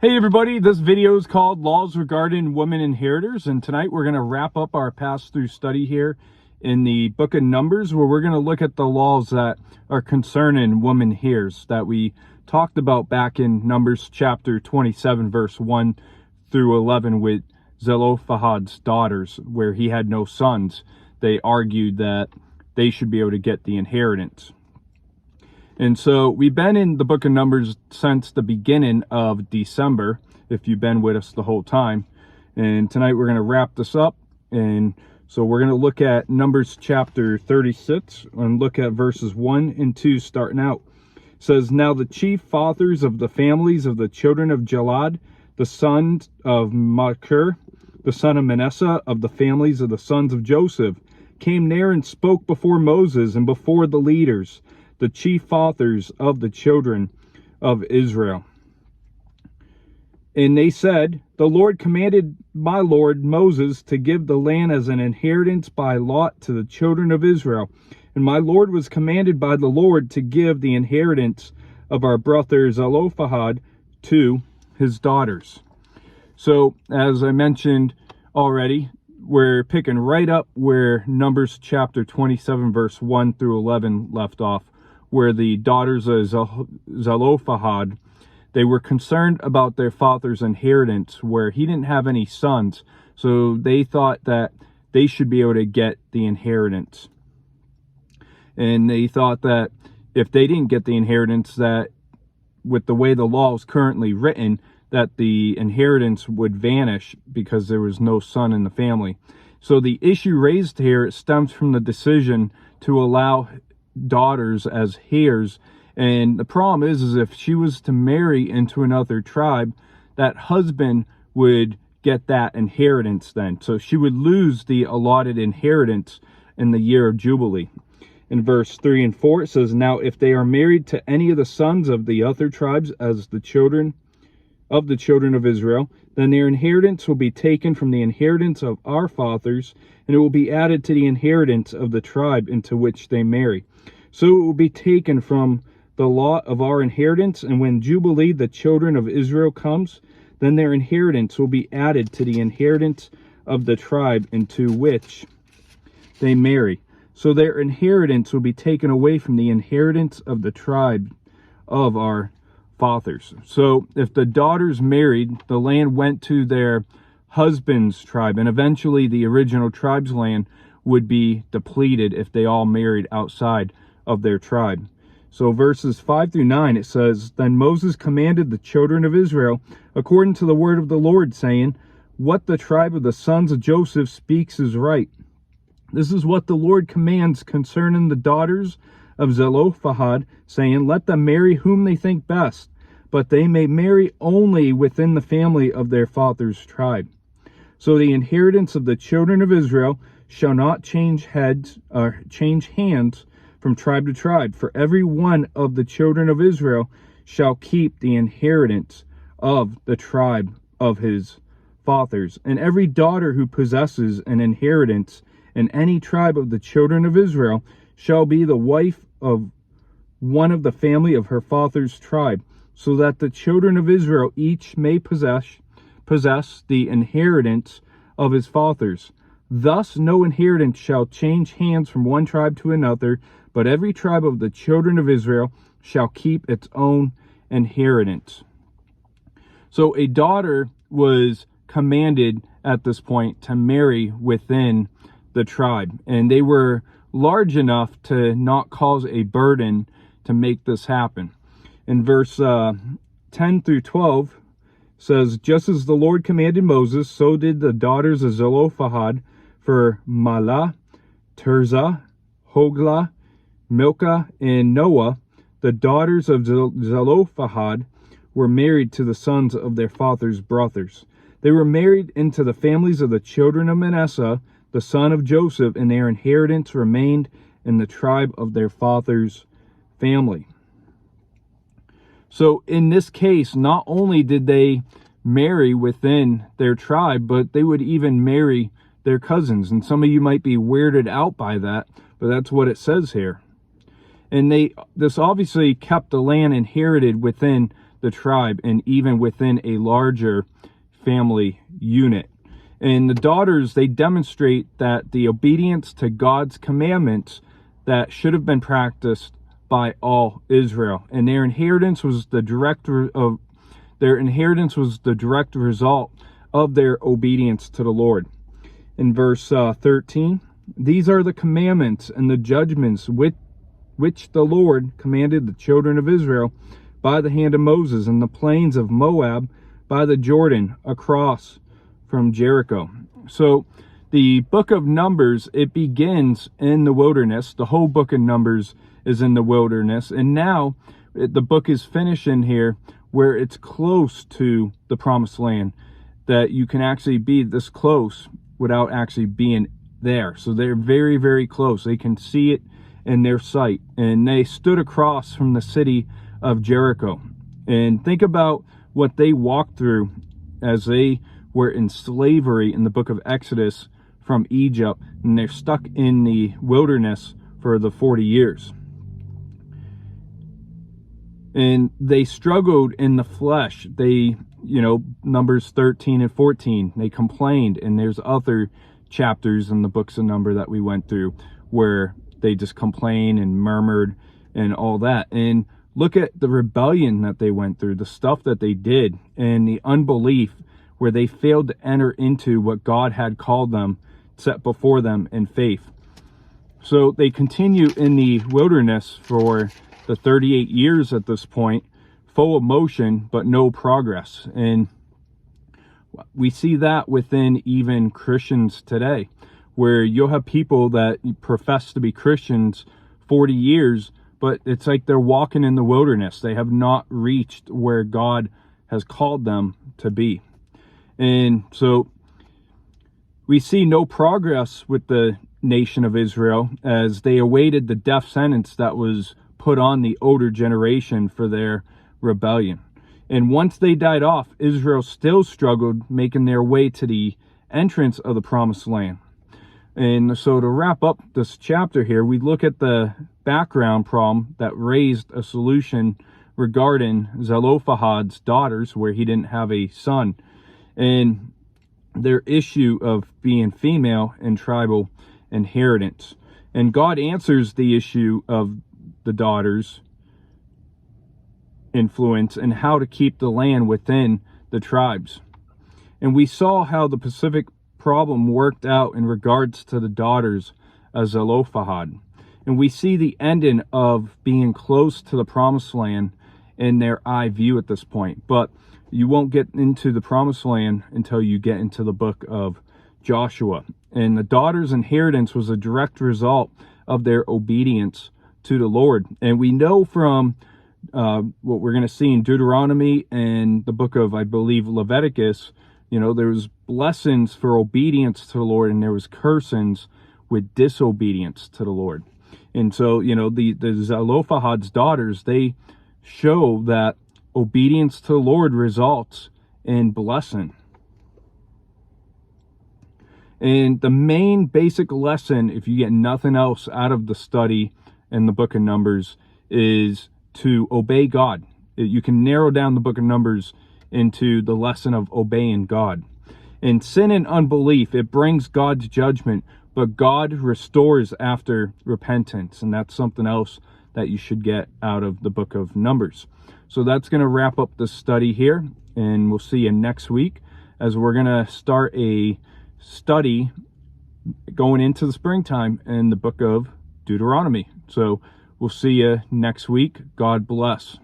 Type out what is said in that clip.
Hey everybody, this video is called Laws Regarding Women Inheritors, and tonight we're going to wrap up our pass-through study here in the book of Numbers, where we're going to look at the laws that are concerning women heirs that we talked about back in Numbers chapter 27 verse 1 through 11 with Zelophehad's daughters, where he had no sons. They argued that they should be able to get the inheritance. And so we've been in the book of Numbers since the beginning of December, if you've been with us the whole time. And tonight we're going to wrap this up. And so we're going to look at Numbers chapter 36 and look at verses 1 and 2 starting out. It says, "Now the chief fathers of the families of the children of Jalad, the son of Machir, the son of Manasseh, of the families of the sons of Joseph, came near and spoke before Moses and before the leaders, the chief fathers of the children of Israel. And they said, The Lord commanded my Lord Moses to give the land as an inheritance by lot to the children of Israel. And my Lord was commanded by the Lord to give the inheritance of our brother Zelophehad to his daughters." So, as I mentioned already, we're picking right up where Numbers chapter 27 verse 1 through 11 left off, where the daughters of Zelophehad, they were concerned about their father's inheritance, where he didn't have any sons, so they thought that they should be able to get the inheritance. And they thought that if they didn't get the inheritance, that with the way the law is currently written, that the inheritance would vanish because there was no son in the family. So the issue raised here stems from the decision to allow daughters as heirs. And the problem is if she was to marry into another tribe, that husband would get that inheritance then. So she would lose the allotted inheritance in the year of Jubilee. In verse 3 and 4, it says, "Now if they are married to any of the sons of the other tribes as the children of Israel, then their inheritance will be taken from the inheritance of our fathers, and it will be added to the inheritance of the tribe into which they marry. So it will be taken from the lot of our inheritance, and when Jubilee, the children of Israel, comes, then their inheritance will be added to the inheritance of the tribe into which they marry. So their inheritance will be taken away from the inheritance of the tribe of our fathers." So if the daughters married, the land went to their husband's tribe, and eventually the original tribe's land would be depleted if they all married outside of their tribe. So verses 5 through 9, it says, "Then Moses commanded the children of Israel according to the word of the Lord, saying, What the tribe of the sons of Joseph speaks is right. This is what the Lord commands concerning the daughters of Zelophehad, saying, Let them marry whom they think best, but they may marry only within the family of their father's tribe. So the inheritance of the children of Israel shall not change hands from tribe to tribe, for every one of the children of Israel shall keep the inheritance of the tribe of his fathers. And every daughter who possesses an inheritance in any tribe of the children of Israel shall be the wife of one of the family of her father's tribe, so that the children of Israel each may possess the inheritance of his fathers. Thus no inheritance shall change hands from one tribe to another, but every tribe of the children of Israel shall keep its own inheritance." So a daughter was commanded at this point to marry within the tribe, and they were large enough to not cause a burden to make this happen. In verse 10 through 12 says, "Just as the Lord commanded Moses, so did the daughters of Zelophehad for Mahlah, Tirzah, Hoglah, Milcah, and Noah. The daughters of Zelophehad were married to the sons of their father's brothers. They were married into the families of the children of Manasseh, the son of Joseph, and their inheritance remained in the tribe of their father's family." So in this case, not only did they marry within their tribe, but they would even marry their cousins. And some of you might be weirded out by that, but that's what it says here. And this obviously kept the land inherited within the tribe and even within a larger family unit. And the daughters, they demonstrate that the obedience to God's commandments that should have been practiced by all Israel, and their inheritance was the direct result of their obedience to the Lord. In verse 13, these are the commandments and the judgments which the Lord commanded the children of Israel by the hand of Moses in the plains of Moab by the Jordan across from Jericho. So the book of Numbers, it begins in the wilderness. The whole book of Numbers is in the wilderness. And now the book is finishing here where it's close to the promised land, that you can actually be this close without actually being there. So they're very, very close. They can see it in their sight. And they stood across from the city of Jericho. And think about what they walked through as they were in slavery in the book of Exodus from Egypt, and they're stuck in the wilderness for the 40 years. And they struggled in the flesh. They, Numbers 13 and 14, they complained. And there's other chapters in the books of Numbers that we went through where they just complained and murmured and all that. And look at the rebellion that they went through, the stuff that they did, and the unbelief where they failed to enter into what God had called them, set before them in faith. So they continue in the wilderness for the 38 years at this point, full of motion, but no progress. And we see that within even Christians today, where you'll have people that profess to be Christians 40 years, but it's like they're walking in the wilderness. They have not reached where God has called them to be. And so we see no progress with the nation of Israel as they awaited the death sentence that was put on the older generation for their rebellion. And once they died off, Israel still struggled making their way to the entrance of the promised land. And so to wrap up this chapter here, we look at the background problem that raised a solution regarding Zelophehad's daughters, where he didn't have a son, and their issue of being female and tribal inheritance. And God answers the issue of the daughters' influence and how to keep the land within the tribes. And we saw how the Pacific problem worked out in regards to the daughters of Zelophehad. And we see the ending of being close to the promised land in their eye view at this point. But you won't get into the promised land until you get into the book of Joshua. And the daughters' inheritance was a direct result of their obedience to the Lord. And we know from what we're going to see in Deuteronomy and the book of, I believe, Leviticus, there was blessings for obedience to the Lord, and there was cursings with disobedience to the Lord. And so, the Zelophehad's daughters, they show that obedience to the Lord results in blessing. And the main basic lesson, if you get nothing else out of the study in the book of Numbers, is to obey God. You can narrow down the book of Numbers into the lesson of obeying God. And sin and unbelief, it brings God's judgment, but God restores after repentance. And that's something else that you should get out of the book of Numbers. So that's going to wrap up the study here, and we'll see you next week as we're going to start a study going into the springtime in the book of Deuteronomy. So we'll see you next week. God bless.